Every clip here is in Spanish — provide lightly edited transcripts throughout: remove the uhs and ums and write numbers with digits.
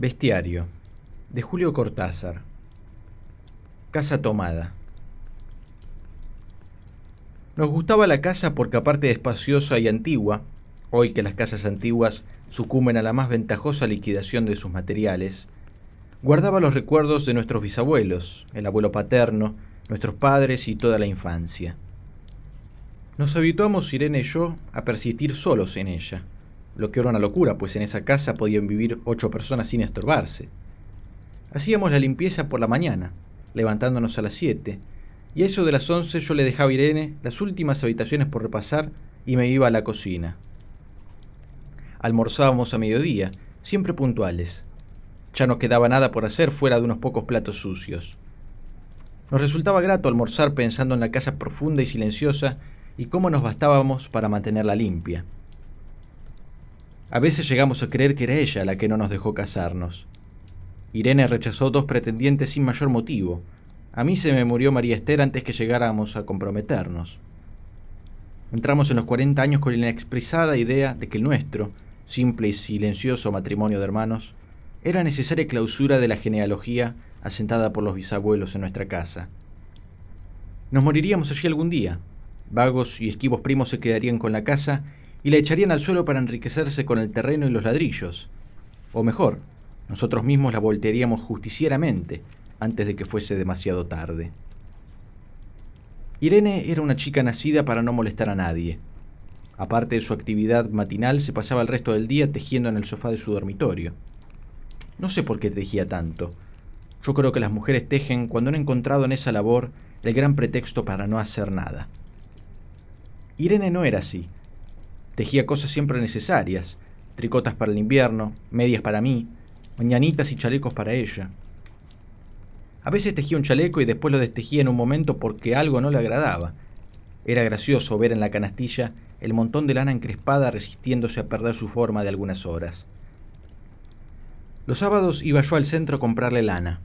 Bestiario, de Julio Cortázar. Casa tomada. Nos gustaba la casa porque, aparte de espaciosa y antigua, hoy que las casas antiguas sucumben a la más ventajosa liquidación de sus materiales, guardaba los recuerdos de nuestros bisabuelos, el abuelo paterno, nuestros padres y toda la infancia. Nos habituamos, Irene y yo, a persistir solos en ella, lo que era una locura, pues en esa casa podían vivir 8 personas sin estorbarse. Hacíamos la limpieza por la mañana, levantándonos a las 7, y a eso de las 11 yo le dejaba a Irene las últimas habitaciones por repasar y me iba a la cocina. Almorzábamos a mediodía, siempre puntuales. Ya no quedaba nada por hacer fuera de unos pocos platos sucios. Nos resultaba grato almorzar pensando en la casa profunda y silenciosa y cómo nos bastábamos para mantenerla limpia. A veces llegamos a creer que era ella la que no nos dejó casarnos. Irene rechazó 2 pretendientes sin mayor motivo. A mí se me murió María Esther antes que llegáramos a comprometernos. Entramos en los 40 años con la inexpresada idea de que el nuestro, simple y silencioso matrimonio de hermanos, era necesaria clausura de la genealogía asentada por los bisabuelos en nuestra casa. Nos moriríamos allí algún día. Vagos y esquivos primos se quedarían con la casa y la echarían al suelo para enriquecerse con el terreno y los ladrillos. O mejor, nosotros mismos la voltearíamos justicieramente antes de que fuese demasiado tarde. Irene era una chica nacida para no molestar a nadie. Aparte de su actividad matinal, se pasaba el resto del día tejiendo en el sofá de su dormitorio. No sé por qué tejía tanto. Yo creo que las mujeres tejen cuando han encontrado en esa labor el gran pretexto para no hacer nada. Irene no era así. Tejía cosas siempre necesarias, tricotas para el invierno, medias para mí, mañanitas y chalecos para ella. A veces tejía un chaleco y después lo destejía en un momento porque algo no le agradaba. Era gracioso ver en la canastilla el montón de lana encrespada resistiéndose a perder su forma de algunas horas. Los sábados iba yo al centro a comprarle lana.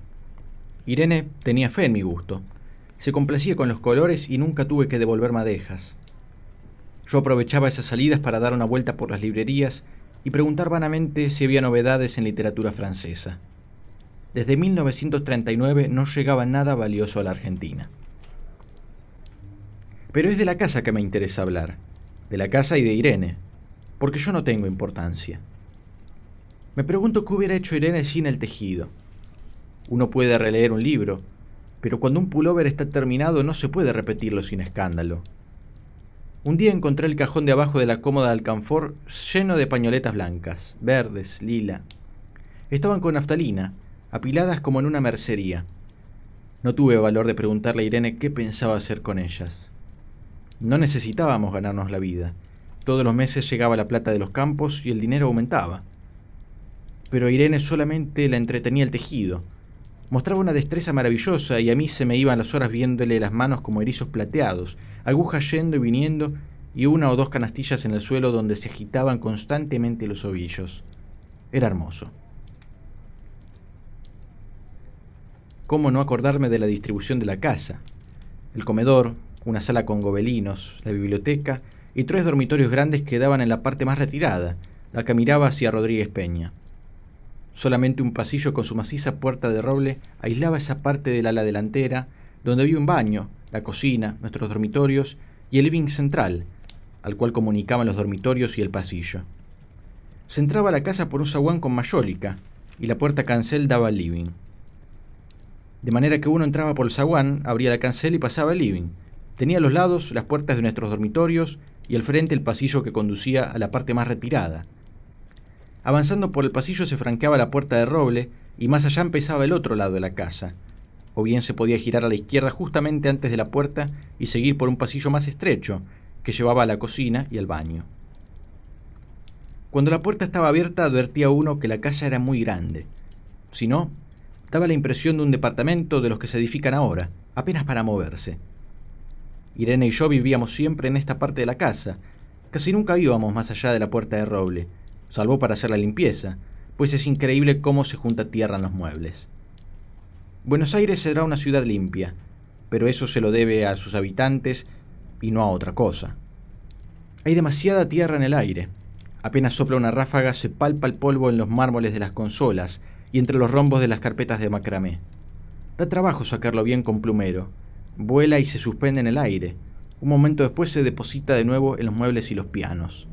Irene tenía fe en mi gusto. Se complacía con los colores y nunca tuve que devolver madejas. Yo aprovechaba esas salidas para dar una vuelta por las librerías y preguntar vanamente si había novedades en literatura francesa. Desde 1939 no llegaba nada valioso a la Argentina. Pero es de la casa que me interesa hablar, de la casa y de Irene, porque yo no tengo importancia. Me pregunto qué hubiera hecho Irene sin el tejido. Uno puede releer un libro, pero cuando un pullover está terminado no se puede repetirlo sin escándalo. Un día encontré el cajón de abajo de la cómoda de alcanfor lleno de pañoletas blancas, verdes, lila. Estaban con naftalina, apiladas como en una mercería. No tuve valor de preguntarle a Irene qué pensaba hacer con ellas. No necesitábamos ganarnos la vida. Todos los meses llegaba la plata de los campos y el dinero aumentaba. Pero a Irene solamente la entretenía el tejido. Mostraba una destreza maravillosa y a mí se me iban las horas viéndole las manos como erizos plateados, agujas yendo y viniendo y 1 o 2 canastillas en el suelo donde se agitaban constantemente los ovillos. Era hermoso. ¿Cómo no acordarme de la distribución de la casa? El comedor, una sala con gobelinos, la biblioteca y 3 dormitorios grandes que daban en la parte más retirada, la que miraba hacia Rodríguez Peña. Solamente un pasillo con su maciza puerta de roble aislaba esa parte del ala delantera, donde había un baño, la cocina, nuestros dormitorios y el living central, al cual comunicaban los dormitorios y el pasillo. Se entraba a la casa por un zaguán con mayólica, y la puerta cancel daba al living. De manera que uno entraba por el zaguán, abría la cancel y pasaba al living. Tenía a los lados las puertas de nuestros dormitorios y al frente el pasillo que conducía a la parte más retirada. Avanzando por el pasillo se franqueaba la puerta de roble y más allá empezaba el otro lado de la casa. O bien se podía girar a la izquierda justamente antes de la puerta y seguir por un pasillo más estrecho que llevaba a la cocina y al baño. Cuando la puerta estaba abierta advertía uno que la casa era muy grande. Si no, daba la impresión de un departamento de los que se edifican ahora, apenas para moverse. Irene y yo vivíamos siempre en esta parte de la casa. Casi nunca íbamos más allá de la puerta de roble, salvo para hacer la limpieza, pues es increíble cómo se junta tierra en los muebles. Buenos Aires será una ciudad limpia, pero eso se lo debe a sus habitantes y no a otra cosa. Hay demasiada tierra en el aire. Apenas sopla una ráfaga se palpa el polvo en los mármoles de las consolas y entre los rombos de las carpetas de macramé. Da trabajo sacarlo bien con plumero. Vuela y se suspende en el aire. Un momento después se deposita de nuevo en los muebles y los pianos.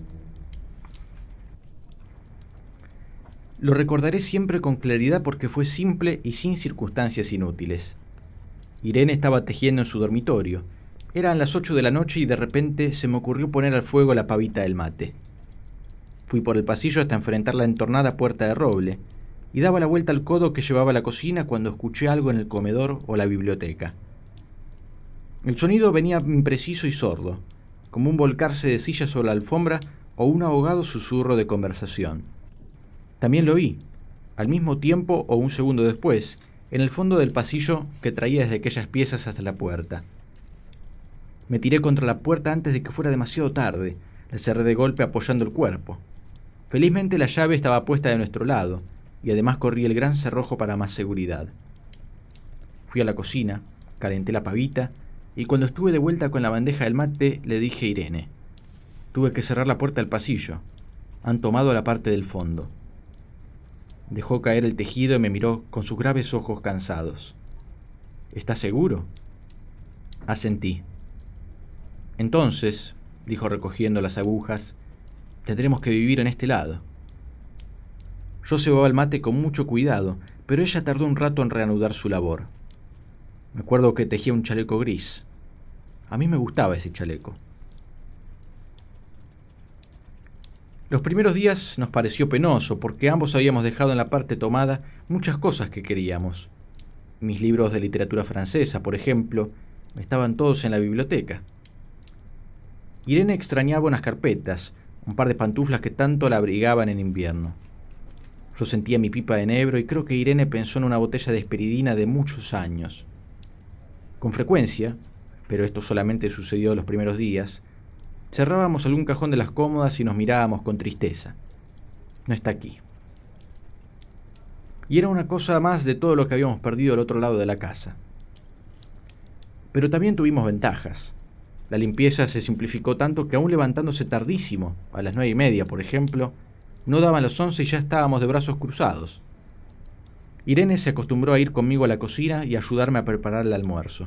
Lo recordaré siempre con claridad porque fue simple y sin circunstancias inútiles. Irene estaba tejiendo en su dormitorio. Eran las 8 de la noche y de repente se me ocurrió poner al fuego la pavita del mate. Fui por el pasillo hasta enfrentar la entornada puerta de roble y daba la vuelta al codo que llevaba a la cocina cuando escuché algo en el comedor o la biblioteca. El sonido venía impreciso y sordo, como un volcarse de silla sobre la alfombra o un ahogado susurro de conversación. También lo oí, al mismo tiempo o un segundo después, en el fondo del pasillo que traía desde aquellas piezas hasta la puerta. Me tiré contra la puerta antes de que fuera demasiado tarde. La cerré de golpe apoyando el cuerpo. Felizmente la llave estaba puesta de nuestro lado, y además corrí el gran cerrojo para más seguridad. Fui a la cocina, calenté la pavita, y cuando estuve de vuelta con la bandeja del mate, le dije a Irene: tuve que cerrar la puerta del pasillo. Han tomado la parte del fondo. Dejó caer el tejido y me miró con sus graves ojos cansados. ¿Estás seguro? Asentí. Entonces, dijo recogiendo las agujas, tendremos que vivir en este lado. Yo cebaba el mate con mucho cuidado, pero ella tardó un rato en reanudar su labor. Me acuerdo que tejía un chaleco gris. A mí me gustaba ese chaleco. Los primeros días nos pareció penoso porque ambos habíamos dejado en la parte tomada muchas cosas que queríamos. Mis libros de literatura francesa, por ejemplo, estaban todos en la biblioteca. Irene extrañaba unas carpetas, un par de pantuflas que tanto la abrigaban en invierno. Yo sentía mi pipa de enebro y creo que Irene pensó en una botella de esperidina de muchos años. Con frecuencia, pero esto solamente sucedió los primeros días, cerrábamos algún cajón de las cómodas y nos mirábamos con tristeza. No está aquí. Y era una cosa más de todo lo que habíamos perdido al otro lado de la casa. Pero también tuvimos ventajas. La limpieza se simplificó tanto que aún levantándose tardísimo, a las 9:30, por ejemplo, no daban las 11 y ya estábamos de brazos cruzados. Irene se acostumbró a ir conmigo a la cocina y a ayudarme a preparar el almuerzo.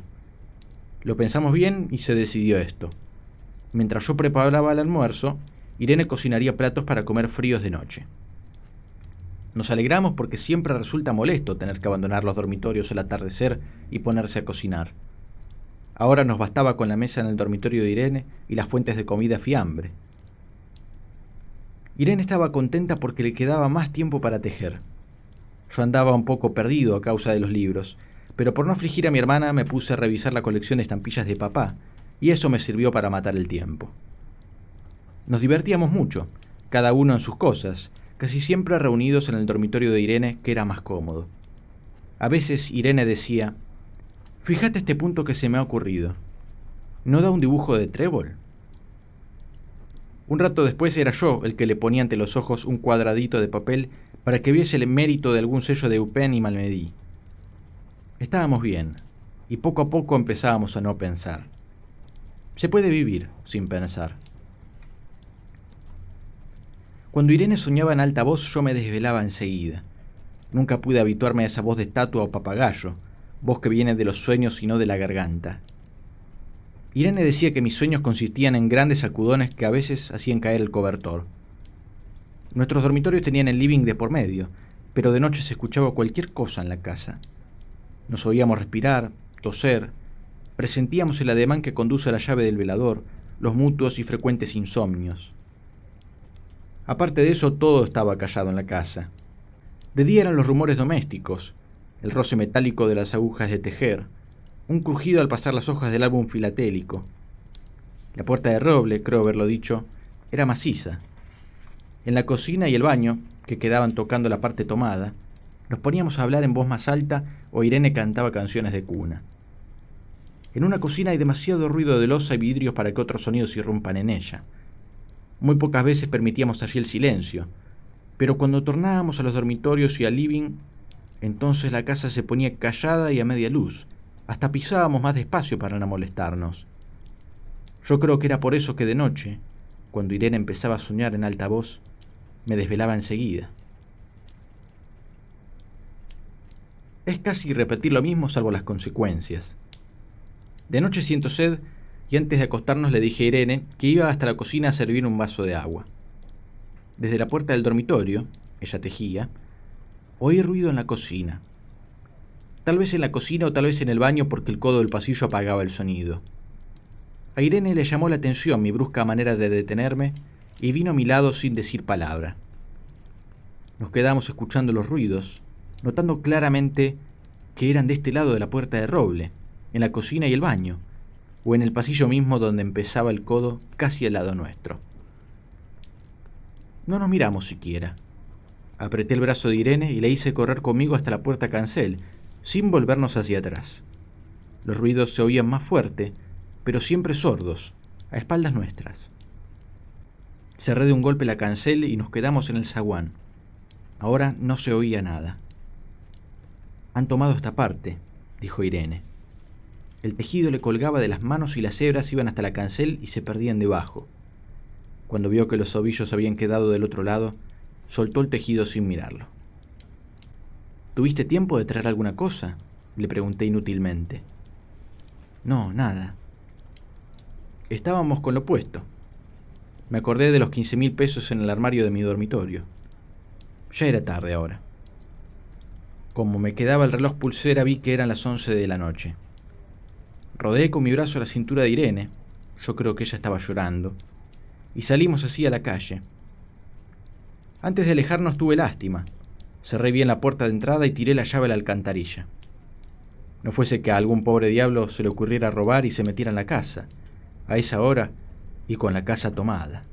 Lo pensamos bien y se decidió esto. Mientras yo preparaba el almuerzo, Irene cocinaría platos para comer fríos de noche. Nos alegramos porque siempre resulta molesto tener que abandonar los dormitorios al atardecer y ponerse a cocinar. Ahora nos bastaba con la mesa en el dormitorio de Irene y las fuentes de comida fiambre. Irene estaba contenta porque le quedaba más tiempo para tejer. Yo andaba un poco perdido a causa de los libros, pero por no afligir a mi hermana me puse a revisar la colección de estampillas de papá, y eso me sirvió para matar el tiempo. Nos divertíamos mucho, cada uno en sus cosas, casi siempre reunidos en el dormitorio de Irene, que era más cómodo. A veces Irene decía: «Fíjate este punto que se me ha ocurrido. ¿No da un dibujo de trébol?». Un rato después era yo el que le ponía ante los ojos un cuadradito de papel para que viese el mérito de algún sello de Eupen y Malmedy. Estábamos bien, y poco a poco empezábamos a no pensar. Se puede vivir sin pensar. Cuando Irene soñaba en alta voz, yo me desvelaba enseguida. Nunca pude habituarme a esa voz de estatua o papagayo, voz que viene de los sueños y no de la garganta. Irene decía que mis sueños consistían en grandes sacudones que a veces hacían caer el cobertor. Nuestros dormitorios tenían el living de por medio, pero de noche se escuchaba cualquier cosa en la casa. Nos oíamos respirar, toser, presentíamos el ademán que conduce a la llave del velador, los mutuos y frecuentes insomnios. Aparte de eso, todo estaba callado en la casa. De día eran los rumores domésticos, el roce metálico de las agujas de tejer, un crujido al pasar las hojas del álbum filatélico. La puerta de roble, creo haberlo dicho, era maciza. En la cocina y el baño, que quedaban tocando la parte tomada, nos poníamos a hablar en voz más alta o Irene cantaba canciones de cuna. En una cocina hay demasiado ruido de loza y vidrios para que otros sonidos irrumpan en ella. Muy pocas veces permitíamos allí el silencio, pero cuando tornábamos a los dormitorios y al living, entonces la casa se ponía callada y a media luz. Hasta pisábamos más despacio para no molestarnos. Yo creo que era por eso que de noche, cuando Irene empezaba a soñar en alta voz, me desvelaba enseguida. Es casi repetir lo mismo salvo las consecuencias. De noche siento sed y antes de acostarnos le dije a Irene que iba hasta la cocina a servir un vaso de agua. Desde la puerta del dormitorio, ella tejía, oí ruido en la cocina. Tal vez en la cocina o tal vez en el baño porque el codo del pasillo apagaba el sonido. A Irene le llamó la atención mi brusca manera de detenerme y vino a mi lado sin decir palabra. Nos quedamos escuchando los ruidos, notando claramente que eran de este lado de la puerta de roble, en la cocina y el baño, o en el pasillo mismo donde empezaba el codo casi al lado nuestro. No nos miramos siquiera. Apreté el brazo de Irene y la hice correr conmigo hasta la puerta cancel, sin volvernos hacia atrás. Los ruidos se oían más fuerte, pero siempre sordos, a espaldas nuestras. Cerré de un golpe la cancel y nos quedamos en el zaguán. Ahora no se oía nada. «Han tomado esta parte», dijo Irene. El tejido le colgaba de las manos y las hebras iban hasta la cancel y se perdían debajo. Cuando vio que los ovillos habían quedado del otro lado, soltó el tejido sin mirarlo. «¿Tuviste tiempo de traer alguna cosa?», le pregunté inútilmente. «No, nada». Estábamos con lo puesto. Me acordé de los 15.000 pesos en el armario de mi dormitorio. Ya era tarde ahora. Como me quedaba el reloj pulsera vi que eran las 11 de la noche. Rodeé con mi brazo la cintura de Irene, yo creo que ella estaba llorando, y salimos así a la calle. Antes de alejarnos tuve lástima. Cerré bien la puerta de entrada y tiré la llave a la alcantarilla. No fuese que a algún pobre diablo se le ocurriera robar y se metiera en la casa, a esa hora y con la casa tomada.